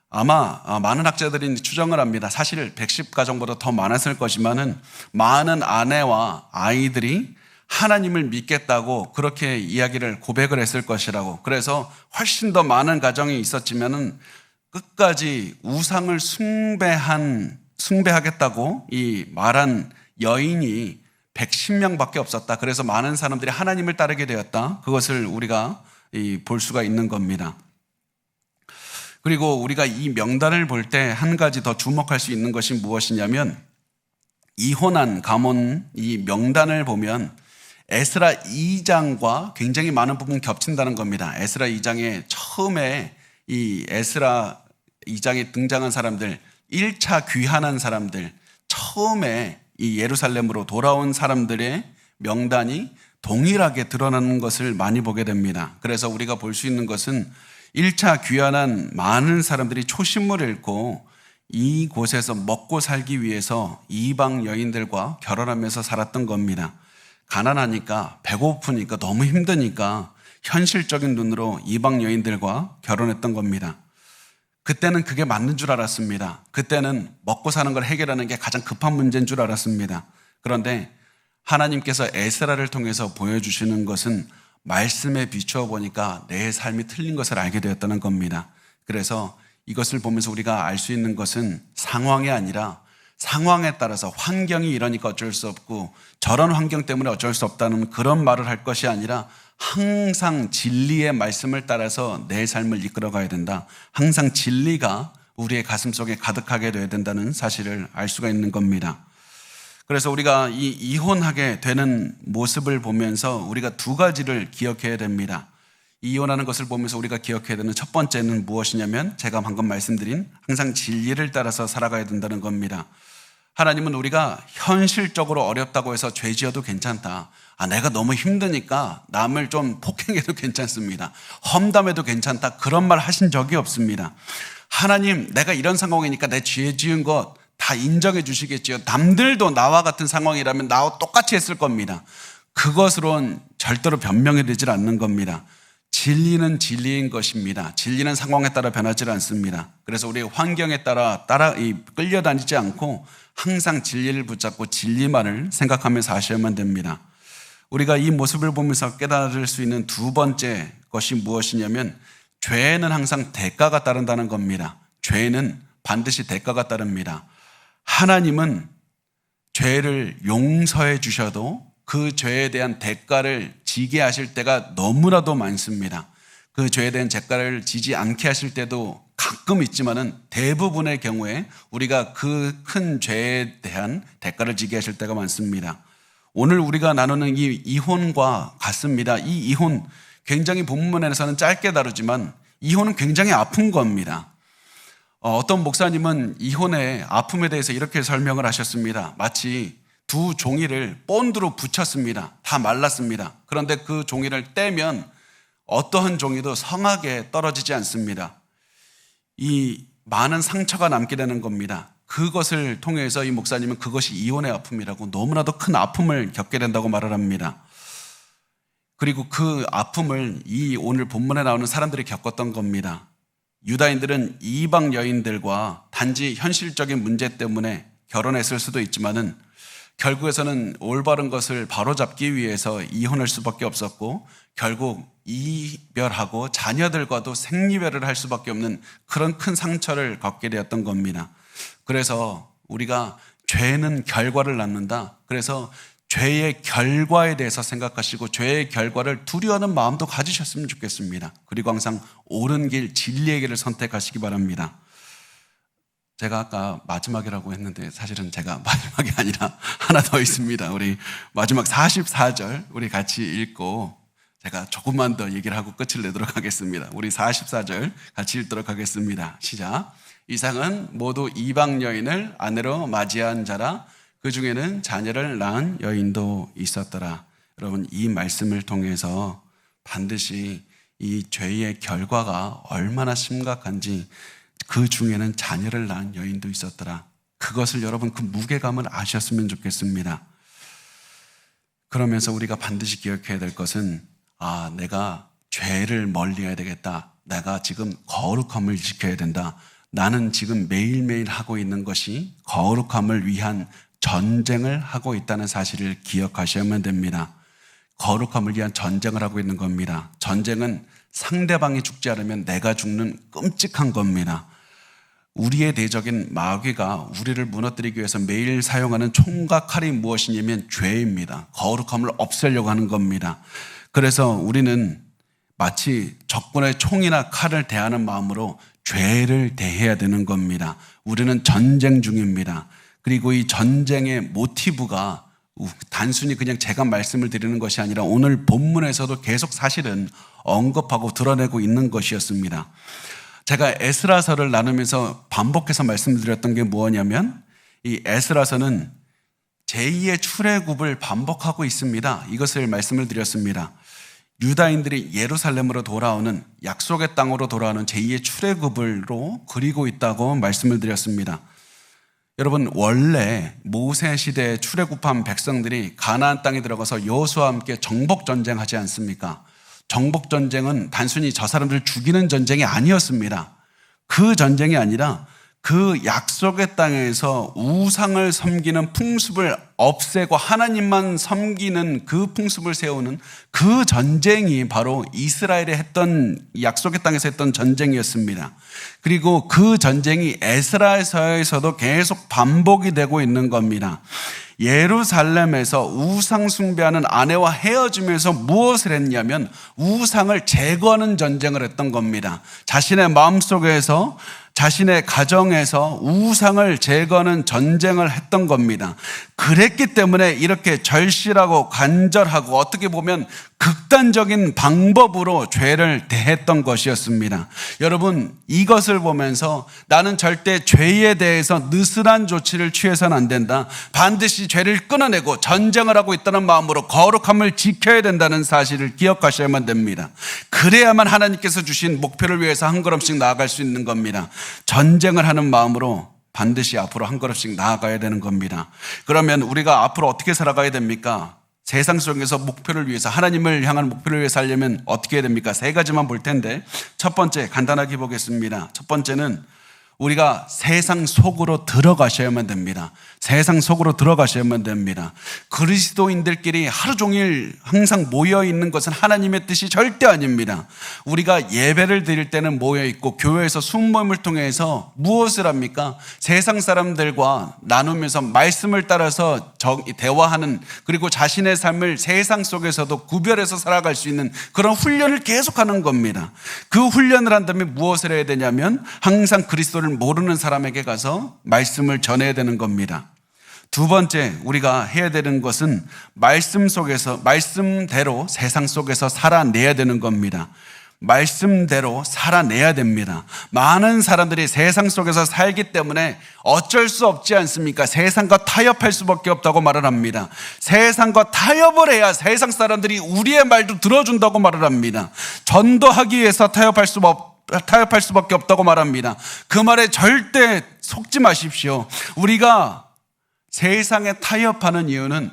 아마 많은 학자들이 추정을 합니다. 사실 110가정보다 더 많았을 것이지만은 많은 아내와 아이들이 하나님을 믿겠다고 그렇게 이야기를 고백을 했을 것이라고. 그래서 훨씬 더 많은 가정이 있었지만은 끝까지 우상을 숭배하겠다고 이 말한 여인이 110명밖에 없었다. 그래서 많은 사람들이 하나님을 따르게 되었다. 그것을 우리가 볼 수가 있는 겁니다. 그리고 우리가 이 명단을 볼 때 한 가지 더 주목할 수 있는 것이 무엇이냐면, 이혼한 가문 이 명단을 보면 에스라 2장과 굉장히 많은 부분 겹친다는 겁니다. 에스라 2장에 처음에 이 에스라 2장에 등장한 사람들, 1차 귀환한 사람들, 처음에 이 예루살렘으로 돌아온 사람들의 명단이 동일하게 드러나는 것을 많이 보게 됩니다. 그래서 우리가 볼 수 있는 것은 1차 귀환한 많은 사람들이 초심을 잃고 이곳에서 먹고 살기 위해서 이방 여인들과 결혼하면서 살았던 겁니다. 가난하니까, 배고프니까, 너무 힘드니까 현실적인 눈으로 이방 여인들과 결혼했던 겁니다. 그때는 그게 맞는 줄 알았습니다. 그때는 먹고 사는 걸 해결하는 게 가장 급한 문제인 줄 알았습니다. 그런데 하나님께서 에스라를 통해서 보여주시는 것은 말씀에 비추어 보니까 내 삶이 틀린 것을 알게 되었다는 겁니다. 그래서 이것을 보면서 우리가 알 수 있는 것은 상황이 아니라, 상황에 따라서 환경이 이러니까 어쩔 수 없고 저런 환경 때문에 어쩔 수 없다는 그런 말을 할 것이 아니라, 항상 진리의 말씀을 따라서 내 삶을 이끌어 가야 된다. 항상 진리가 우리의 가슴 속에 가득하게 되어야 된다는 사실을 알 수가 있는 겁니다. 그래서 우리가 이 이혼하게 되는 모습을 보면서 우리가 두 가지를 기억해야 됩니다. 이혼하는 것을 보면서 우리가 기억해야 되는 첫 번째는 무엇이냐면, 제가 방금 말씀드린 항상 진리를 따라서 살아가야 된다는 겁니다. 하나님은 우리가 현실적으로 어렵다고 해서 죄 지어도 괜찮다. 내가 너무 힘드니까 남을 좀 폭행해도 괜찮습니다. 험담해도 괜찮다. 그런 말 하신 적이 없습니다. 하나님, 내가 이런 상황이니까 내 죄 지은 것 다 인정해 주시겠지요. 남들도 나와 같은 상황이라면 나와 똑같이 했을 겁니다. 그것으론 절대로 변명이 되질 않는 겁니다. 진리는 진리인 것입니다. 진리는 상황에 따라 변하지 않습니다. 그래서 우리 환경에 따라 끌려다니지 않고 항상 진리를 붙잡고 진리만을 생각하면서 하셔야만 됩니다. 우리가 이 모습을 보면서 깨달을 수 있는 두 번째 것이 무엇이냐면 죄에는 항상 대가가 따른다는 겁니다. 죄에는 반드시 대가가 따릅니다. 하나님은 죄를 용서해 주셔도 그 죄에 대한 대가를 지게 하실 때가 너무나도 많습니다. 그 죄에 대한 대가를 지지 않게 하실 때도 가끔 있지만은 대부분의 경우에 우리가 그 큰 죄에 대한 대가를 지게 하실 때가 많습니다. 오늘 우리가 나누는 이 이혼과 같습니다. 이 이혼 굉장히 본문에서는 짧게 다루지만 이혼은 굉장히 아픈 겁니다. 어떤 목사님은 이혼의 아픔에 대해서 이렇게 설명을 하셨습니다. 마치 두 종이를 본드로 붙였습니다. 다 말랐습니다. 그런데 그 종이를 떼면 어떠한 종이도 성하게 떨어지지 않습니다. 이 많은 상처가 남게 되는 겁니다. 그것을 통해서 이 목사님은 그것이 이혼의 아픔이라고 너무나도 큰 아픔을 겪게 된다고 말을 합니다. 그리고 그 아픔을 이 오늘 본문에 나오는 사람들이 겪었던 겁니다. 유다인들은 이방 여인들과 단지 현실적인 문제 때문에 결혼했을 수도 있지만은 결국에서는 올바른 것을 바로잡기 위해서 이혼할 수밖에 없었고 결국 이별하고 자녀들과도 생리별을 할 수밖에 없는 그런 큰 상처를 겪게 되었던 겁니다. 그래서 우리가 죄는 결과를 낳는다. 그래서 죄의 결과에 대해서 생각하시고 죄의 결과를 두려워하는 마음도 가지셨으면 좋겠습니다. 그리고 항상 옳은 길, 진리의 길을 선택하시기 바랍니다. 제가 아까 마지막이라고 했는데 사실은 제가 마지막이 아니라 하나 더 있습니다. 우리 마지막 44절 우리 같이 읽고 제가 조금만 더 얘기를 하고 끝을 내도록 하겠습니다. 우리 44절 같이 읽도록 하겠습니다. 시작. 이상은 모두 이방 여인을 아내로 맞이한 자라 그 중에는 자녀를 낳은 여인도 있었더라. 여러분 이 말씀을 통해서 반드시 이 죄의 결과가 얼마나 심각한지 그 중에는 자녀를 낳은 여인도 있었더라. 그것을 여러분 그 무게감을 아셨으면 좋겠습니다. 그러면서 우리가 반드시 기억해야 될 것은 내가 죄를 멀리해야 되겠다. 내가 지금 거룩함을 지켜야 된다. 나는 지금 매일매일 하고 있는 것이 거룩함을 위한 전쟁을 하고 있다는 사실을 기억하셔야만 됩니다. 거룩함을 위한 전쟁을 하고 있는 겁니다. 전쟁은 상대방이 죽지 않으면 내가 죽는 끔찍한 겁니다. 우리의 대적인 마귀가 우리를 무너뜨리기 위해서 매일 사용하는 총과 칼이 무엇이냐면 죄입니다. 거룩함을 없애려고 하는 겁니다. 그래서 우리는 마치 적군의 총이나 칼을 대하는 마음으로 죄를 대해야 되는 겁니다. 우리는 전쟁 중입니다. 그리고 이 전쟁의 모티브가 단순히 그냥 제가 말씀을 드리는 것이 아니라 오늘 본문에서도 계속 사실은 언급하고 드러내고 있는 것이었습니다. 제가 에스라서를 나누면서 반복해서 말씀드렸던 게 뭐냐면 이 에스라서는 제2의 출애굽을 반복하고 있습니다. 이것을 말씀을 드렸습니다. 유다인들이 예루살렘으로 돌아오는 약속의 땅으로 돌아오는 제2의 출애굽으로 그리고 있다고 말씀을 드렸습니다. 여러분 원래 모세 시대에 출애굽한 백성들이 가나안 땅에 들어가서 여호수아와 함께 정복 전쟁하지 않습니까? 정복 전쟁은 단순히 저 사람들 죽이는 전쟁이 아니었습니다. 그 전쟁이 아니라 그 약속의 땅에서 우상을 섬기는 풍습을 없애고 하나님만 섬기는 그 풍습을 세우는 그 전쟁이 바로 이스라엘이 했던 약속의 땅에서 했던 전쟁이었습니다. 그리고 그 전쟁이 에스라서에서도 계속 반복이 되고 있는 겁니다. 예루살렘에서 우상 숭배하는 아내와 헤어지면서 무엇을 했냐면 우상을 제거하는 전쟁을 했던 겁니다. 자신의 마음속에서 자신의 가정에서 우상을 제거하는 전쟁을 했던 겁니다. 그랬기 때문에 이렇게 절실하고 간절하고 어떻게 보면 극단적인 방법으로 죄를 대했던 것이었습니다. 여러분, 이것을 보면서 나는 절대 죄에 대해서 느슨한 조치를 취해서는 안 된다. 반드시 죄를 끊어내고 전쟁을 하고 있다는 마음으로 거룩함을 지켜야 된다는 사실을 기억하셔야만 됩니다. 그래야만 하나님께서 주신 목표를 위해서 한 걸음씩 나아갈 수 있는 겁니다. 전쟁을 하는 마음으로 반드시 앞으로 한 걸음씩 나아가야 되는 겁니다. 그러면 우리가 앞으로 어떻게 살아가야 됩니까? 세상 속에서 목표를 위해서, 하나님을 향한 목표를 위해서 살려면 어떻게 해야 됩니까? 세 가지만 볼 텐데, 첫 번째 간단하게 보겠습니다. 첫 번째는 우리가 세상 속으로 들어가셔야만 됩니다. 세상 속으로 들어가셔야만 됩니다. 그리스도인들끼리 하루 종일 항상 모여 있는 것은 하나님의 뜻이 절대 아닙니다. 우리가 예배를 드릴 때는 모여 있고 교회에서 순모임을 통해서 무엇을 합니까? 세상 사람들과 나누면서 말씀을 따라서 대화하는, 그리고 자신의 삶을 세상 속에서도 구별해서 살아갈 수 있는 그런 훈련을 계속하는 겁니다. 그 훈련을 한다면 무엇을 해야 되냐면 항상 그리스도를 모르는 사람에게 가서 말씀을 전해야 되는 겁니다. 두 번째 우리가 해야 되는 것은 말씀대로 세상 속에서 살아내야 되는 겁니다. 말씀대로 살아내야 됩니다. 많은 사람들이 세상 속에서 살기 때문에 어쩔 수 없지 않습니까? 세상과 타협할 수밖에 없다고 말을 합니다. 세상과 타협을 해야 세상 사람들이 우리의 말도 들어준다고 말을 합니다. 전도하기 위해서 타협할 수밖에 없다고 말합니다. 그 말에 절대 속지 마십시오. 우리가 세상에 타협하는 이유는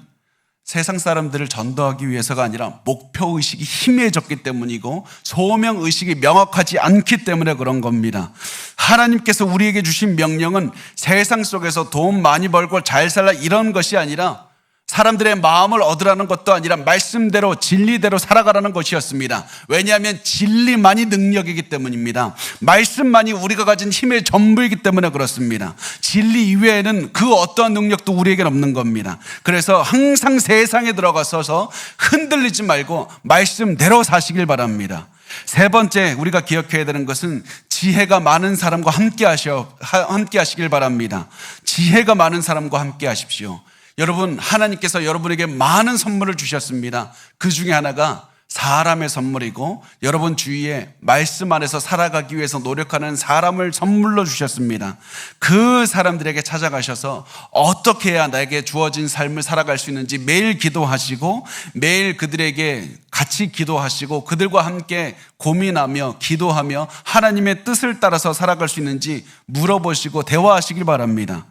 세상 사람들을 전도하기 위해서가 아니라 목표의식이 희미해졌기 때문이고 소명의식이 명확하지 않기 때문에 그런 겁니다. 하나님께서 우리에게 주신 명령은 세상 속에서 돈 많이 벌고 잘 살라 이런 것이 아니라 사람들의 마음을 얻으라는 것도 아니라 말씀대로 진리대로 살아가라는 것이었습니다. 왜냐하면 진리만이 능력이기 때문입니다. 말씀만이 우리가 가진 힘의 전부이기 때문에 그렇습니다. 진리 이외에는 그 어떠한 능력도 우리에게는 없는 겁니다. 그래서 항상 세상에 들어가서서 흔들리지 말고 말씀대로 사시길 바랍니다. 세 번째 우리가 기억해야 되는 것은 지혜가 많은 사람과 함께 하시길 바랍니다. 지혜가 많은 사람과 함께 하십시오. 여러분, 하나님께서 여러분에게 많은 선물을 주셨습니다. 그 중에 하나가 사람의 선물이고 여러분 주위에 말씀 안에서 살아가기 위해서 노력하는 사람을 선물로 주셨습니다. 그 사람들에게 찾아가셔서 어떻게 해야 나에게 주어진 삶을 살아갈 수 있는지 매일 기도하시고 매일 그들에게 같이 기도하시고 그들과 함께 고민하며 기도하며 하나님의 뜻을 따라서 살아갈 수 있는지 물어보시고 대화하시길 바랍니다.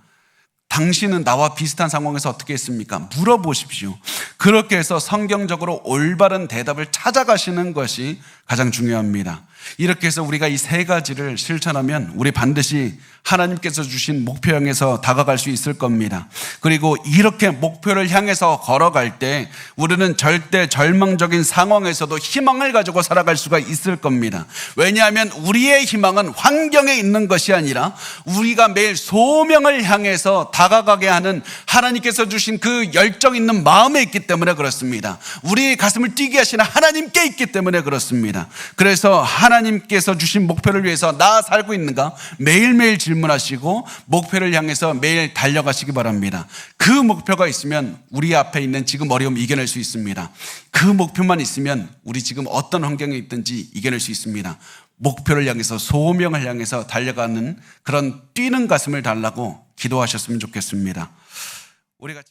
당신은 나와 비슷한 상황에서 어떻게 했습니까? 물어보십시오. 그렇게 해서 성경적으로 올바른 대답을 찾아가시는 것이 가장 중요합니다. 이렇게 해서 우리가 이 세 가지를 실천하면 우리 반드시 하나님께서 주신 목표 향해서 다가갈 수 있을 겁니다. 그리고 이렇게 목표를 향해서 걸어갈 때 우리는 절대 절망적인 상황에서도 희망을 가지고 살아갈 수가 있을 겁니다. 왜냐하면 우리의 희망은 환경에 있는 것이 아니라 우리가 매일 소명을 향해서 다가가게 하는 하나님께서 주신 그 열정 있는 마음에 있기 때문에 그렇습니다. 우리의 가슴을 뛰게 하시는 하나님께 있기 때문에 그렇습니다. 그래서 하나님께서 주신 목표를 위해서 나 살고 있는가? 매일매일 질문하시고 목표를 향해서 매일 달려가시기 바랍니다. 그 목표가 있으면 우리 앞에 있는 지금 어려움 이겨낼 수 있습니다. 그 목표만 있으면 우리 지금 어떤 환경에 있든지 이겨낼 수 있습니다. 목표를 향해서 소명을 향해서 달려가는 그런 뛰는 가슴을 달라고 기도하셨으면 좋겠습니다. 우리가